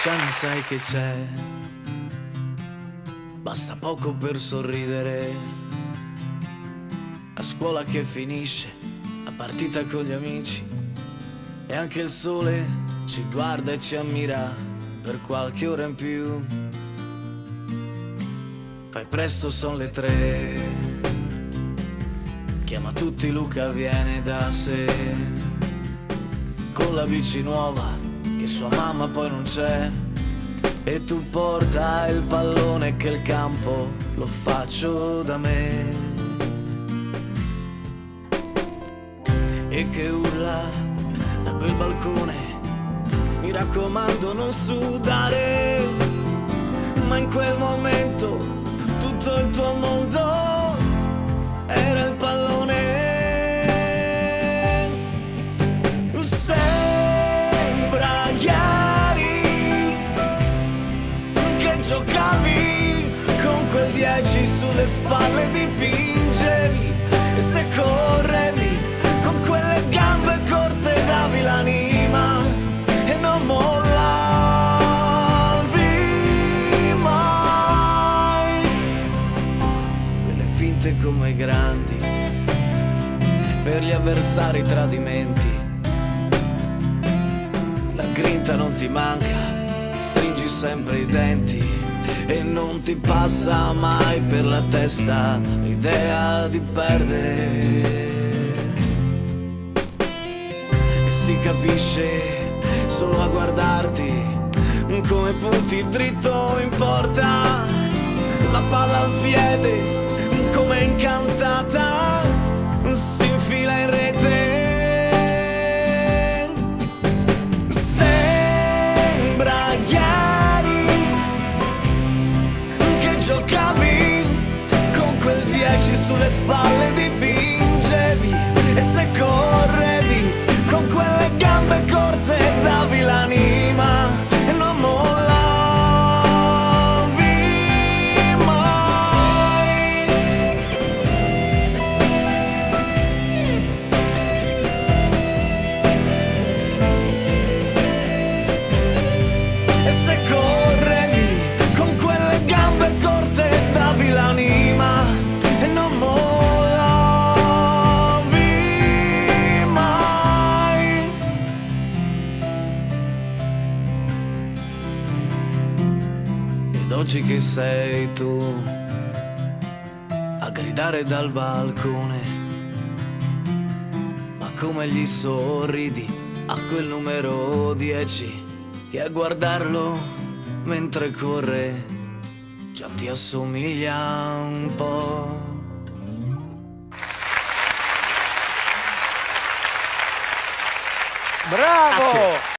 10 anni sai che c'è, basta poco per sorridere. A scuola che finisce, la partita con gli amici, e anche il sole ci guarda e ci ammira per qualche ora in più. Fai presto, son le 3, chiama tutti, Luca viene da sé, con la bici nuova che sua mamma poi non c'è, e tu porta il pallone che il campo lo faccio da me, e che urla da quel balcone: mi raccomando non sudare. Ma in quel momento tutto il tuo mondo era il pallone. Sembra ieri che giocavi con quel 10 sulle spalle, dipingevi, e se correvi con quelle gambe corte davi l'anima e non mollavi mai. Quelle finte come i grandi, per gli avversari tradimenti. La grinta non ti manca, stringi sempre i denti, e non ti passa mai per la testa l'idea di perdere. E si capisce solo a guardarti come punti dritto in porta, la palla al piede come incantata si infila in rete. Sembra ieri che giocavi con quel 10 sulle spalle, dipingevi, e se correvi con quelle gambe corte davi l'anima e non mollavi mai. E se correvi con quelle gambe corte davi l'anima e non mollavi mai. Ed oggi che sei tu a gridare dal balcone, ma come gli sorridi a quel numero 10 che a guardarlo mentre corre già ti assomiglia un po'. Bravo! Grazie.